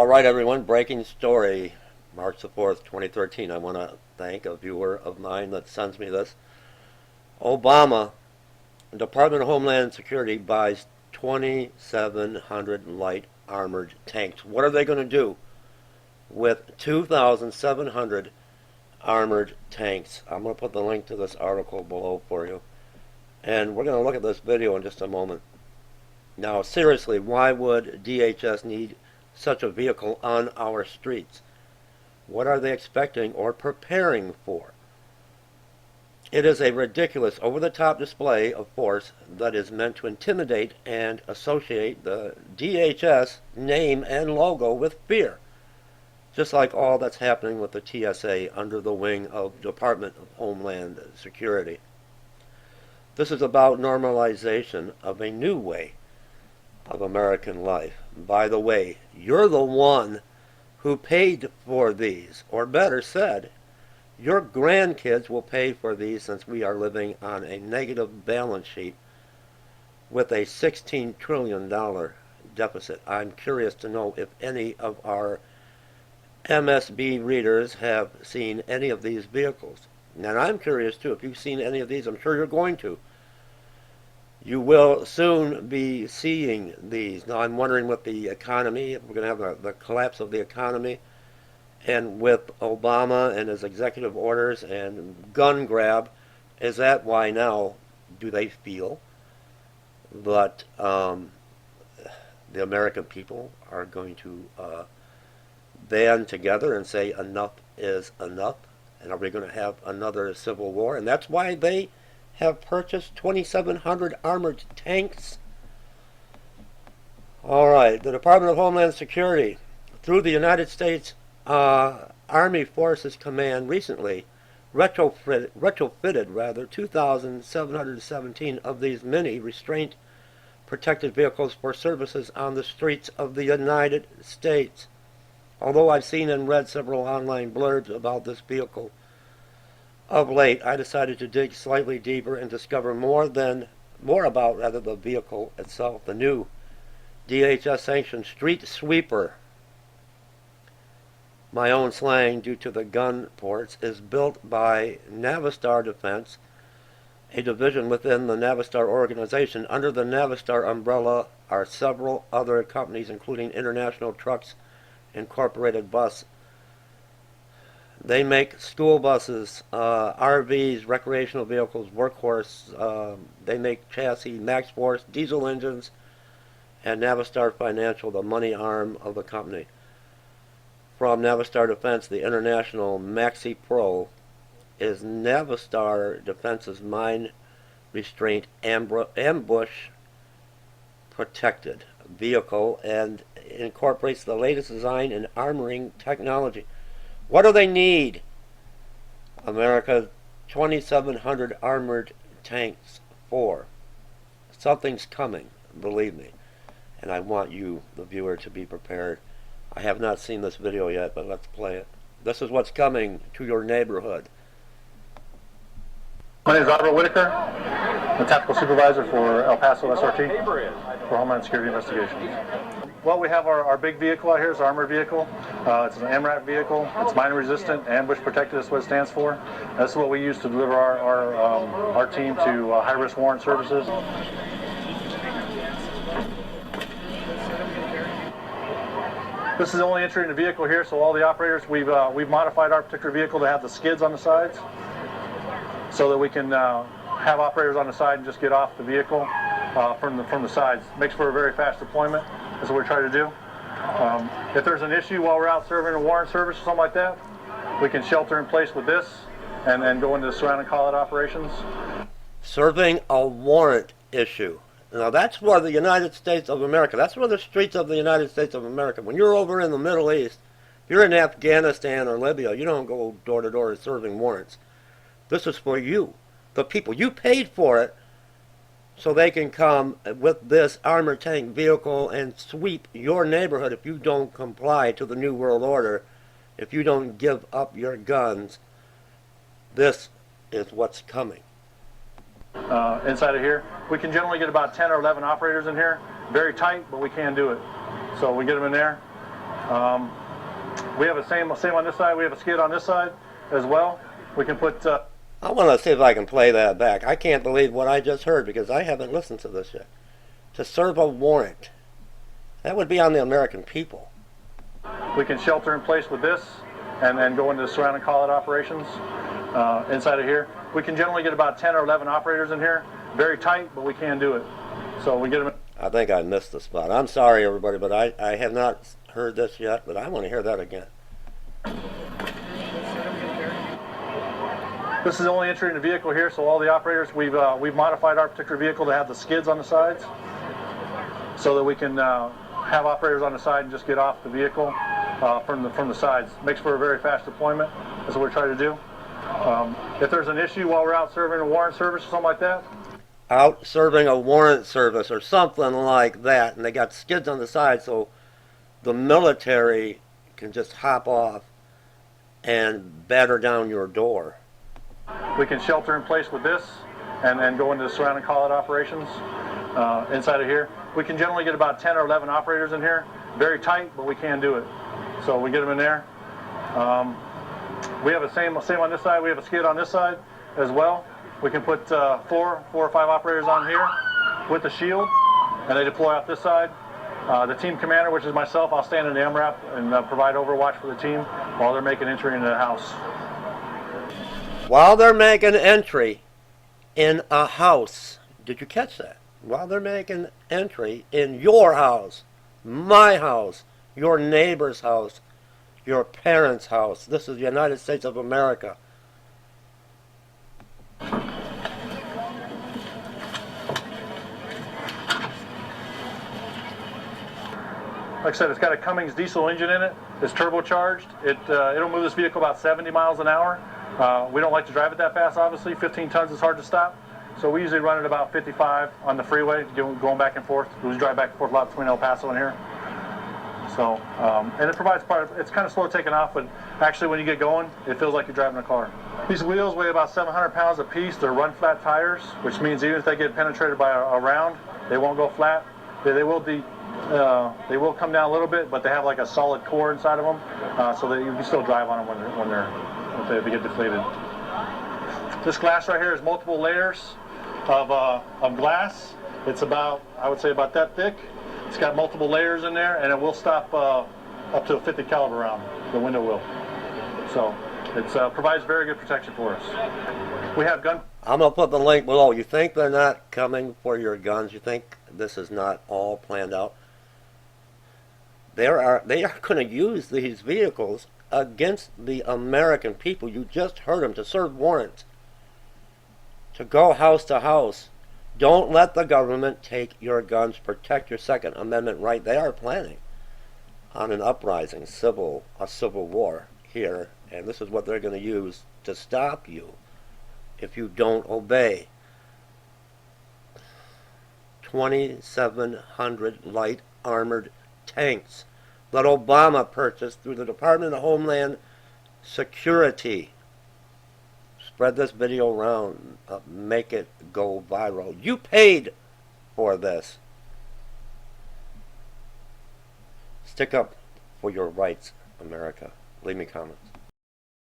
All right, everyone, breaking story, March the 4th, 2013. I want to thank a viewer of mine that sends me this. Obama, Department of Homeland Security buys 2,700 light armored tanks. What are they going to do with 2,700 armored tanks? I'm going to put the link to this article below for you. And we're going to look at this video in just a moment. Now, seriously, why would DHS need such a vehicle on our streets? What are they expecting or preparing for? It is a ridiculous, over-the-top display of force that is meant to intimidate and associate the DHS name and logo with fear, just like all that's happening with the TSA under the wing of Department of Homeland Security. This is about normalization of a new way of American life. By the way, you're the one who paid for these, or better said, your grandkids will pay for these, since we are living on a negative balance sheet with a $16 trillion deficit. I'm curious to know if any of our MSB readers have seen any of these vehicles. And I'm curious too, if you've seen any of these. I'm sure you're going to. You will soon be seeing these. Now, I'm wondering with the economy, if we're going to have the collapse of the economy, and with Obama and his executive orders and gun grab, is that why now do they feel that the American people are going to band together and say enough is enough? And are we going to have another civil war? And that's why they have purchased 2,700 armored tanks. All right, the Department of Homeland Security, through the United States Army Forces Command, recently retrofitted 2,717 of these mini restraint protected vehicles for services on the streets of the United States. Although I've seen and read several online blurbs about this vehicle of late, I decided to dig slightly deeper and discover more about the vehicle itself. The new DHS sanctioned street sweeper, my own slang due to the gun ports, is built by Navistar Defense, a division within the Navistar organization. Under the Navistar umbrella are several other companies, including International Trucks Incorporated Bus. They make school buses, RVs, recreational vehicles, workhorse. They make chassis, Max Force, diesel engines, and Navistar Financial, the money arm of the company. From Navistar Defense, the International Maxi Pro is Navistar Defense's mine restraint ambush protected vehicle and incorporates the latest design and armoring technology. What do they need? America, 2,700 armored tanks for. Something's coming, believe me. And I want you, the viewer, to be prepared. I have not seen this video yet, but let's play it. This is what's coming to your neighborhood. My name is Robert Whitaker. I'm a tactical supervisor for El Paso SRT for Homeland Security Investigations. Well, we have our big vehicle out here. It's an armored vehicle. It's an MRAP vehicle. It's mine resistant, ambush protected. That's what it stands for. That's what we use to deliver our team to high-risk warrant services. This is the only entry in the vehicle here, so all the operators, we've modified our particular vehicle to have the skids on the sides, so that we can have operators on the side and just get off the vehicle from the sides. Makes for a very fast deployment. That's what we try to do. If there's an issue while we're out serving a warrant service or something like that, we can shelter in place with this and then go into the surrounding call-out operations. Serving a warrant issue. Now that's where the United States of America, that's where the streets of the United States of America, when you're over in the Middle East, if you're in Afghanistan or Libya, you don't go door to door serving warrants. This is for you, the people. You paid for it, so they can come with this armored tank vehicle and sweep your neighborhood if you don't comply to the New World Order, if you don't give up your guns. This is what's coming. Inside of here, we can generally get about 10 or 11 operators in here. Very tight, but we can do it. So we get them in there. We have the same on this side. We have a skid on this side as well. We can put. I want to see if I can play that back. I can't believe what I just heard because I haven't listened to this yet. To serve a warrant. That would be on the American people. We can shelter in place with this and then go into the surrounding call-out operations inside of here. We can generally get about 10 or 11 operators in here. Very tight, but we can do it. So we get them. I think I missed the spot. I'm sorry, everybody, but I have not heard this yet, but I want to hear that again. This is the only entry in the vehicle here, so all the operators, we've modified our particular vehicle to have the skids on the sides so that we can have operators on the side and just get off the vehicle from the sides. Makes for a very fast deployment. That's what we're trying to do. If there's an issue while we're out serving a warrant service or something like that, out serving a warrant service or something like that, and they got skids on the side so the military can just hop off and batter down your door. We can shelter in place with this and then go into the surrounding call-out operations inside of here. We can generally get about 10 or 11 operators in here. Very tight, but we can do it. So we get them in there. We have the same on this side. We have a skid on this side as well. We can put four or five operators on here with the shield, and they deploy off this side. The team commander, which is myself, I'll stand in the MRAP and provide overwatch for the team while they're making entry into the house. While they're making entry in a house, did you catch that? While they're making entry in your house, my house, your neighbor's house, your parents' house. This is the United States of America. Like I said, it's got a Cummins diesel engine in it. It's turbocharged. It'll move this vehicle about 70 miles an hour. We don't like to drive it that fast, obviously. 15 tons is hard to stop. So we usually run it about 55 on the freeway, going back and forth. We drive back and forth a lot between El Paso and here. So, and it provides it's kind of slow taking off, but actually when you get going, it feels like you're driving a car. These wheels weigh about 700 pounds a piece. They're run flat tires, which means even if they get penetrated by a round, they won't go flat. They will come down a little bit, but they have like a solid core inside of them, so that you can still drive on them when they get deflated. This glass right here is multiple layers of glass. It's about, I would say, about that thick. It's got multiple layers in there, and it will stop up to a 50 caliber round. The window will. So it provides very good protection for us. We have gun. I'm going to put the link below. You think they're not coming for your guns? You think this is not all planned out? They are going to use these vehicles against the American people. You just heard them, to serve warrants, to go house to house. Don't let the government take your guns. Protect your Second Amendment right. They are planning on an uprising, a civil war here, and this is what they're going to use to stop you if you don't obey. 2,700 light armored tanks that Obama purchased through the Department of Homeland Security. Spread this video around. Make it go viral. You paid for this. Stick up for your rights, America. Leave me comments.